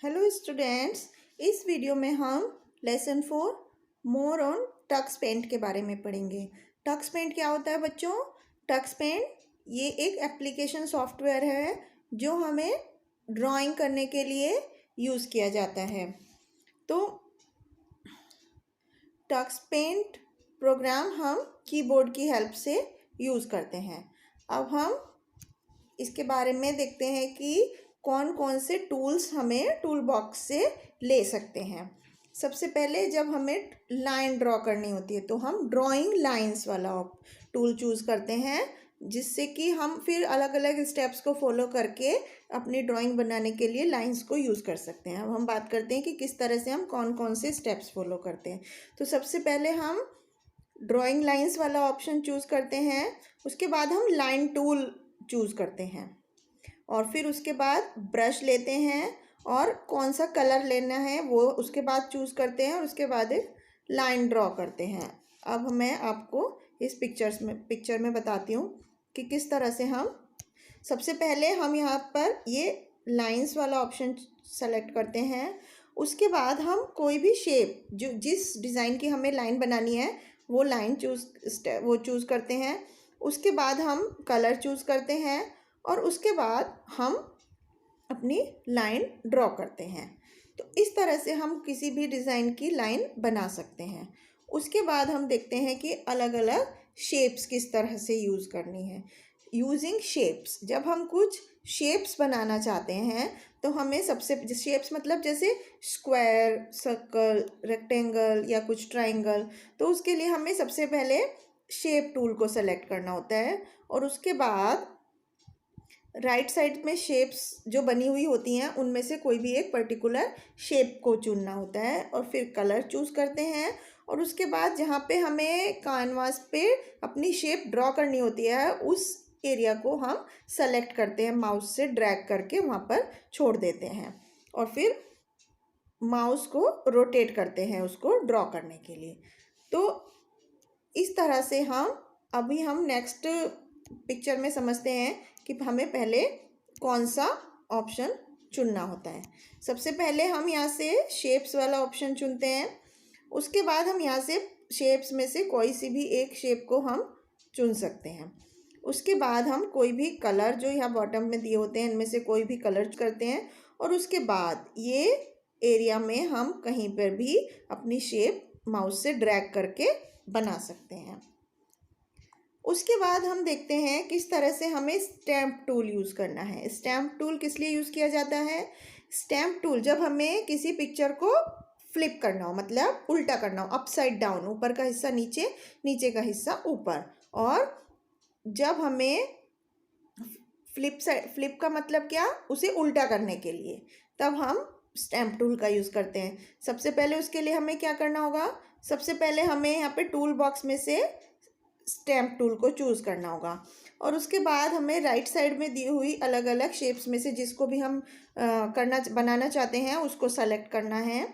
Hello students, इस video में हम lesson 4 more on Tux paint के बारे में पढ़ेंगे। टक्स पेंट क्या होता है बच्चों? टक्स पेंट ये एक एप्लीकेशन सॉफ्टवेयर है जो हमें ड्राइंग करने के लिए यूज़ किया जाता है। तो टक्स पेंट प्रोग्राम हम कीबोर्ड की हेल्प से यूज़ करते हैं। अब हम इसके बारे में देखते हैं कि कौन कौन से टूल्स हमें टूल बॉक्स से ले सकते हैं। सबसे पहले जब हमें लाइन ड्रॉ करनी होती है तो हम ड्राइंग लाइंस वाला टूल चूज़ करते हैं, जिससे कि हम फिर अलग अलग स्टेप्स को फॉलो करके अपनी ड्राइंग बनाने के लिए लाइंस को यूज़ कर सकते हैं। अब हम बात करते हैं कि किस तरह से हम कौन कौन से स्टेप्स फॉलो करते हैं। तो सबसे पहले हम ड्राइंग लाइंस वाला ऑप्शन चूज़ करते हैं, उसके बाद हम लाइन टूल चूज़ करते हैं और फिर उसके बाद ब्रश लेते हैं और कौन सा कलर लेना है वो उसके बाद चूज़ करते हैं और उसके बाद एक लाइन ड्रॉ करते हैं। अब मैं आपको इस पिक्चर में बताती हूँ कि किस तरह से हम सबसे पहले हम यहाँ पर ये लाइंस वाला ऑप्शन सेलेक्ट करते हैं। उसके बाद हम कोई भी शेप जो जिस डिज़ाइन की हमें लाइन बनानी है वो लाइन चूज़ करते हैं। उसके बाद हम कलर चूज़ करते हैं और उसके बाद हम अपनी लाइन ड्रॉ करते हैं। तो इस तरह से हम किसी भी डिज़ाइन की लाइन बना सकते हैं। उसके बाद हम देखते हैं कि अलग अलग शेप्स किस तरह से यूज़ करनी है। यूजिंग शेप्स, जब हम कुछ शेप्स बनाना चाहते हैं तो हमें सबसे शेप्स मतलब जैसे स्क्वायर, सर्कल, रेक्टेंगल या कुछ ट्राइंगल, तो उसके लिए हमें सबसे पहले शेप टूल को सेलेक्ट करना होता है और उसके बाद राइट साइड में शेप्स जो बनी हुई होती हैं उनमें से कोई भी एक पर्टिकुलर शेप को चुनना होता है और फिर कलर चूज़ करते हैं और उसके बाद जहाँ पे हमें कैनवास पे अपनी शेप ड्रॉ करनी होती है उस एरिया को हम सेलेक्ट करते हैं, माउस से ड्रैग करके वहाँ पर छोड़ देते हैं और फिर माउस को रोटेट करते हैं उसको ड्रॉ करने के लिए। तो इस तरह से हम नेक्स्ट पिक्चर में समझते हैं कि हमें पहले कौन सा ऑप्शन चुनना होता है। सबसे पहले हम यहाँ से शेप्स वाला ऑप्शन चुनते हैं। उसके बाद हम यहाँ से शेप्स में से कोई सी भी एक शेप को हम चुन सकते हैं। उसके बाद हम कोई भी कलर जो यहाँ बॉटम में दिए होते हैं इनमें से कोई भी कलर करते हैं और उसके बाद ये एरिया में हम कहीं पर भी अपनी शेप माउस से ड्रैग करके बना सकते हैं। उसके बाद हम देखते हैं किस तरह से हमें स्टैम्प टूल यूज़ करना है। स्टैम्प टूल किस लिए यूज़ किया जाता है? स्टैम्प टूल जब हमें किसी पिक्चर को फ्लिप करना हो, मतलब उल्टा करना हो, अपसाइड डाउन, ऊपर का हिस्सा नीचे, नीचे का हिस्सा ऊपर, और जब हमें फ्लिप का मतलब क्या, उसे उल्टा करने के लिए, तब हम स्टैम्प टूल का यूज़ करते हैं। सबसे पहले उसके लिए हमें क्या करना होगा? सबसे पहले हमें यहाँ पे टूल बॉक्स में से स्टैम्प टूल को चूज़ करना होगा और उसके बाद हमें राइट साइड में दी हुई अलग अलग शेप्स में से जिसको भी हम बनाना चाहते हैं उसको सेलेक्ट करना है।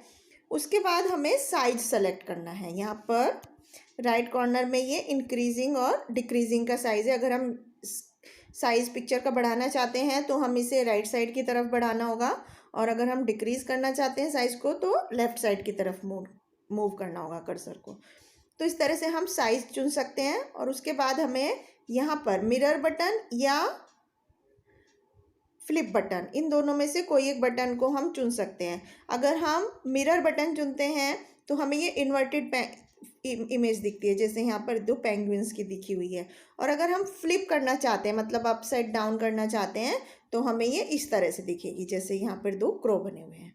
उसके बाद हमें साइज सेलेक्ट करना है। यहाँ पर राइट कॉर्नर में ये इंक्रीजिंग और डिक्रीजिंग का साइज़ है। अगर हम साइज़ पिक्चर का बढ़ाना चाहते हैं तो हम इसे राइट साइड की तरफ बढ़ाना होगा और अगर हम डिक्रीज़ करना चाहते हैं साइज़ को तो लेफ़्ट साइड की तरफ मूव करना होगा कर्सर को। तो इस तरह से हम साइज़ चुन सकते हैं और उसके बाद हमें यहाँ पर मिरर बटन या फ्लिप बटन, इन दोनों में से कोई एक बटन को हम चुन सकते हैं। अगर हम मिरर बटन चुनते हैं तो हमें ये इन्वर्टेड इमेज दिखती है, जैसे यहाँ पर 2 पेंगुइन्स की दिखी हुई है। और अगर हम फ्लिप करना चाहते हैं, मतलब अपसाइड डाउन करना चाहते हैं, तो हमें ये इस तरह से दिखेगी, जैसे यहाँ पर 2 क्रो बने हुए हैं।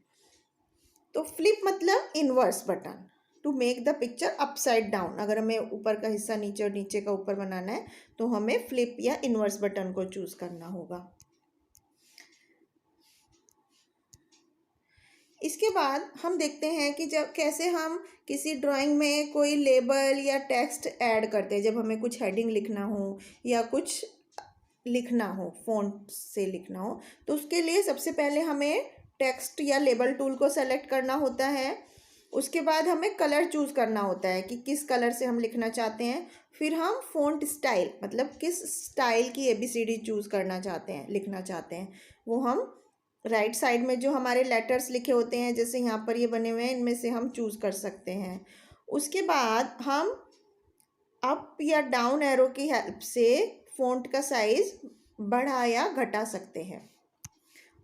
तो फ्लिप मतलब inverse button, to make the picture upside down. अगर हमें ऊपर का हिस्सा नीचे और नीचे का ऊपर बनाना है तो हमें फ्लिप या इन्वर्स बटन को चूज़ करना होगा। इसके बाद हम देखते हैं कि जब कैसे हम किसी ड्राइंग में कोई लेबल या टेक्स्ट ऐड करते हैं। जब हमें कुछ हेडिंग लिखना हो या कुछ लिखना हो, फ़ॉन्ट से लिखना हो, तो उसके लिए सबसे पहले हमें टेक्स्ट या लेबल टूल को सेलेक्ट करना होता है। उसके बाद हमें कलर चूज़ करना होता है कि किस कलर से हम लिखना चाहते हैं। फिर हम फ़ॉन्ट स्टाइल, मतलब किस स्टाइल की ABCD चूज़ करना चाहते हैं, लिखना चाहते हैं, वो हम राइट साइड में जो हमारे लेटर्स लिखे होते हैं, जैसे यहाँ पर ये बने हुए हैं, इनमें से हम चूज़ कर सकते हैं। उसके बाद हम अप या डाउन एरो की हेल्प से फ़ॉन्ट का साइज़ बढ़ा या घटा सकते हैं।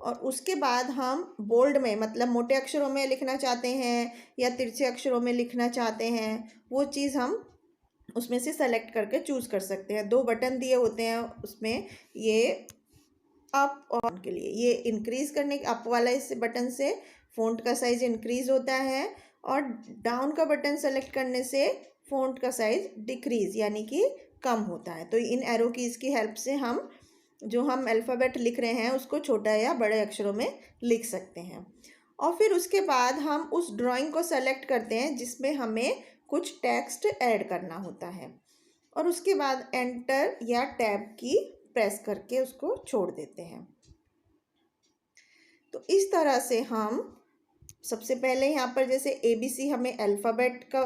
और उसके बाद हम बोल्ड में, मतलब मोटे अक्षरों में लिखना चाहते हैं या तिरछे अक्षरों में लिखना चाहते हैं, वो चीज़ हम उसमें से सेलेक्ट करके चूज़ कर सकते हैं। 2 बटन दिए होते हैं उसमें, ये अप और डाउन के लिए। ये इंक्रीज़ करने, अप वाला इस बटन से फ़ॉन्ट का साइज़ इंक्रीज़ होता है, और डाउन का बटन सेलेक्ट करने से फ़ॉन्ट का साइज़ डिक्रीज़ यानी कि कम होता है। तो इन एरो कीज़ की हेल्प से हम जो हम अल्फ़ाबेट लिख रहे हैं उसको छोटा या बड़े अक्षरों में लिख सकते हैं। और फिर उसके बाद हम उस ड्राइंग को सेलेक्ट करते हैं जिसमें हमें कुछ टेक्स्ट ऐड करना होता है, और उसके बाद एंटर या टैब की प्रेस करके उसको छोड़ देते हैं। तो इस तरह से हम सबसे पहले यहाँ पर जैसे ABC, हमें अल्फ़ाबेट का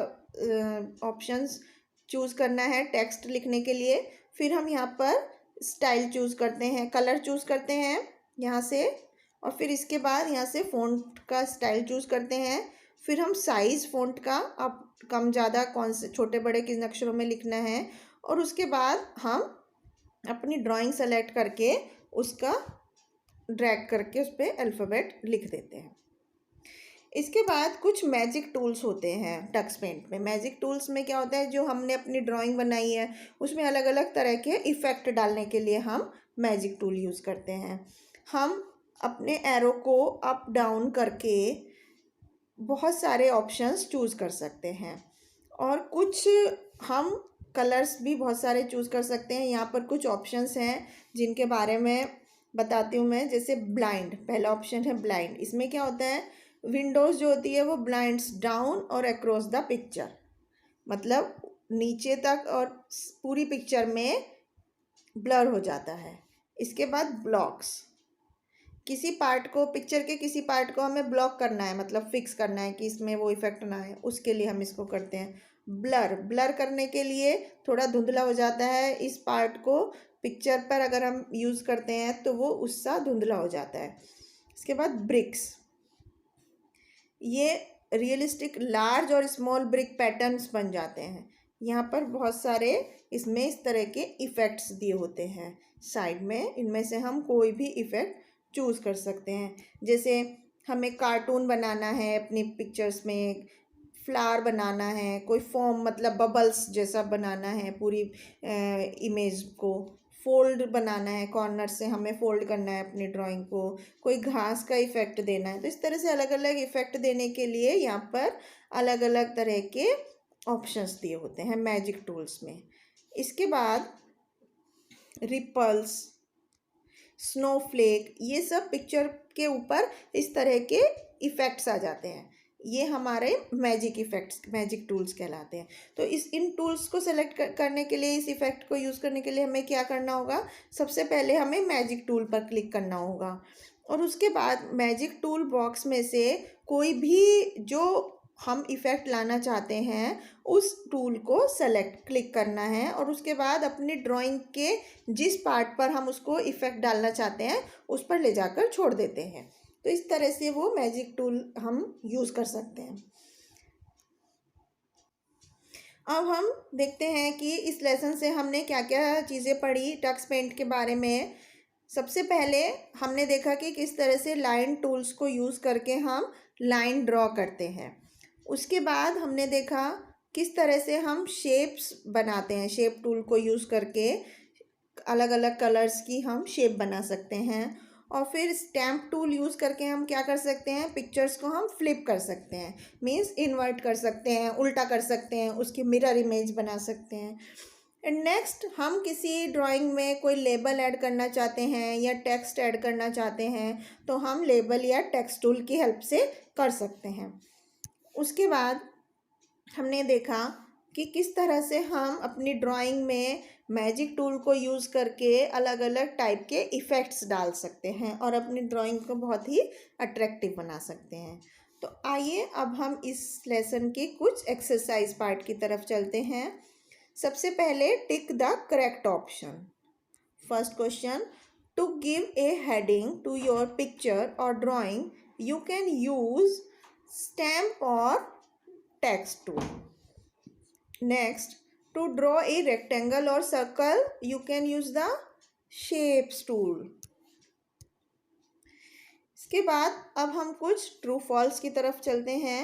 ऑप्शंस चूज़ करना है टेक्स्ट लिखने के लिए। फिर हम यहाँ पर स्टाइल चूज़ करते हैं, कलर चूज़ करते हैं यहाँ से, और फिर इसके बाद यहाँ से फ़ॉन्ट का स्टाइल चूज़ करते हैं। फिर हम साइज़ फ़ॉन्ट का, अब कम ज़्यादा कौन से छोटे बड़े किन अक्षरों में लिखना है, और उसके बाद हम अपनी ड्राइंग सेलेक्ट करके उसका ड्रैग करके उस पर अल्फ़ाबेट लिख देते हैं। इसके बाद कुछ मैजिक टूल्स होते हैं टक्स पेंट में। मैजिक टूल्स में क्या होता है, जो हमने अपनी ड्राइंग बनाई है उसमें अलग अलग तरह के इफ़ेक्ट डालने के लिए हम मैजिक टूल यूज़ करते हैं। हम अपने एरो को अप डाउन करके बहुत सारे ऑप्शंस चूज़ कर सकते हैं, और कुछ हम कलर्स भी बहुत सारे चूज़ कर सकते हैं। यहाँ पर कुछ ऑप्शंस हैं जिनके बारे में बताती हूँ मैं। जैसे ब्लाइंड, पहला ऑप्शन है ब्लाइंड। इसमें क्या होता है, विंडोज़ जो होती है वो ब्लाइंड्स डाउन और अक्रॉस द पिक्चर, मतलब नीचे तक और पूरी पिक्चर में ब्लर हो जाता है। इसके बाद ब्लॉक्स, किसी पार्ट को, पिक्चर के किसी पार्ट को हमें ब्लॉक करना है, मतलब फिक्स करना है कि इसमें वो इफ़ेक्ट ना आए, उसके लिए हम इसको करते हैं। ब्लर, ब्लर करने के लिए थोड़ा धुंधला हो जाता है इस पार्ट को पिक्चर पर अगर हम यूज़ करते हैं तो वो उससा धुंधला हो जाता है। इसके बाद ब्रिक्स, ये रियलिस्टिक लार्ज और स्मॉल ब्रिक पैटर्न्स बन जाते हैं। यहाँ पर बहुत सारे इसमें इस तरह के इफ़ेक्ट्स दिए होते हैं साइड में, इनमें से हम कोई भी इफ़ेक्ट चूज़ कर सकते हैं। जैसे हमें कार्टून बनाना है अपनी पिक्चर्स में, फ्लावर बनाना है, कोई फॉर्म मतलब बबल्स जैसा बनाना है पूरी इमेज को, फोल्ड बनाना है, कॉर्नर से हमें फोल्ड करना है अपनी ड्राइंग को, कोई घास का इफ़ेक्ट देना है। तो इस तरह से अलग अलग इफ़ेक्ट देने के लिए यहाँ पर अलग अलग तरह के ऑप्शंस दिए होते हैं मैजिक टूल्स में। इसके बाद रिपल्स, स्नोफ्लेक, ये सब पिक्चर के ऊपर इस तरह के इफ़ेक्ट्स आ जाते हैं। ये हमारे मैजिक इफ़ेक्ट्स, मैजिक टूल्स कहलाते हैं। तो इन टूल्स को सेलेक्ट करने के लिए, इस इफ़ेक्ट को यूज़ करने के लिए हमें क्या करना होगा, सबसे पहले हमें मैजिक टूल पर क्लिक करना होगा, और उसके बाद मैजिक टूल बॉक्स में से कोई भी जो हम इफ़ेक्ट लाना चाहते हैं उस टूल को सेलेक्ट क्लिक करना है, और उसके बाद अपनी ड्राइंग के जिस पार्ट पर हम उसको इफ़ेक्ट डालना चाहते हैं उस पर ले जाकर छोड़ देते हैं। तो इस तरह से वो मैजिक टूल हम यूज़ कर सकते हैं। अब हम देखते हैं कि इस लेसन से हमने क्या क्या चीज़ें पढ़ी टक्स पेंट के बारे में। सबसे पहले हमने देखा कि किस तरह से लाइन टूल्स को यूज़ करके हम लाइन ड्रॉ करते हैं। उसके बाद हमने देखा किस तरह से हम शेप्स बनाते हैं, शेप टूल को यूज़ करके अलग अलग कलर्स की हम शेप बना सकते हैं। और फिर स्टैम्प टूल यूज़ करके हम क्या कर सकते हैं, पिक्चर्स को हम फ्लिप कर सकते हैं, मीन्स इन्वर्ट कर सकते हैं, उल्टा कर सकते हैं, उसकी मिरर इमेज बना सकते हैं। एंड नेक्स्ट, हम किसी ड्राइंग में कोई लेबल ऐड करना चाहते हैं या टेक्स्ट ऐड करना चाहते हैं तो हम लेबल या टेक्स्ट टूल की हेल्प से कर सकते हैं। उसके बाद हमने देखा कि किस तरह से हम अपनी ड्राइंग में मैजिक टूल को यूज़ करके अलग अलग टाइप के इफ़ेक्ट्स डाल सकते हैं और अपनी ड्राइंग को बहुत ही अट्रैक्टिव बना सकते हैं। तो आइए अब हम इस लेसन के कुछ एक्सरसाइज पार्ट की तरफ चलते हैं। सबसे पहले tick the correct option. First question, To give a heading to your picture or drawing, you can use stamp or text tool. Next, to draw a rectangle or circle, you can use the shapes tool. इसके बाद अब हम कुछ true false की तरफ चलते हैं.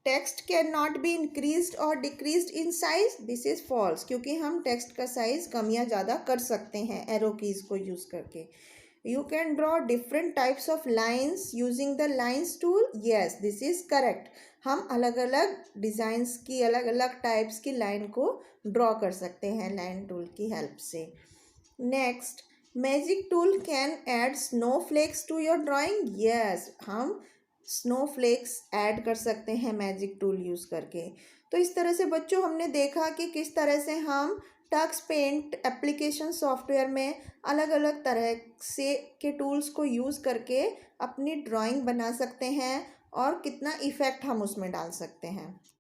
Text can not be increased और decreased in size. This is false, क्योंकि हम टेक्स्ट का साइज कम या ज़्यादा कर सकते हैं एरो कीज को यूज़ करके. You can draw different types of lines using the lines tool. Yes, this is correct. हम अलग अलग डिज़ाइंस की अलग अलग टाइप्स की लाइन को ड्रॉ कर सकते हैं लाइन टूल की हेल्प से. Next, magic tool can add snowflakes to your drawing. Yes, हम स्नोफ्लेक्स ऐड कर सकते हैं मैजिक टूल यूज़ करके. तो इस तरह से बच्चों हमने देखा कि किस तरह से हम टक्स पेंट एप्लीकेशन सॉफ्टवेयर में अलग अलग तरह से के टूल्स को यूज़ करके अपनी ड्राइंग बना सकते हैं और कितना इफ़ेक्ट हम उसमें डाल सकते हैं.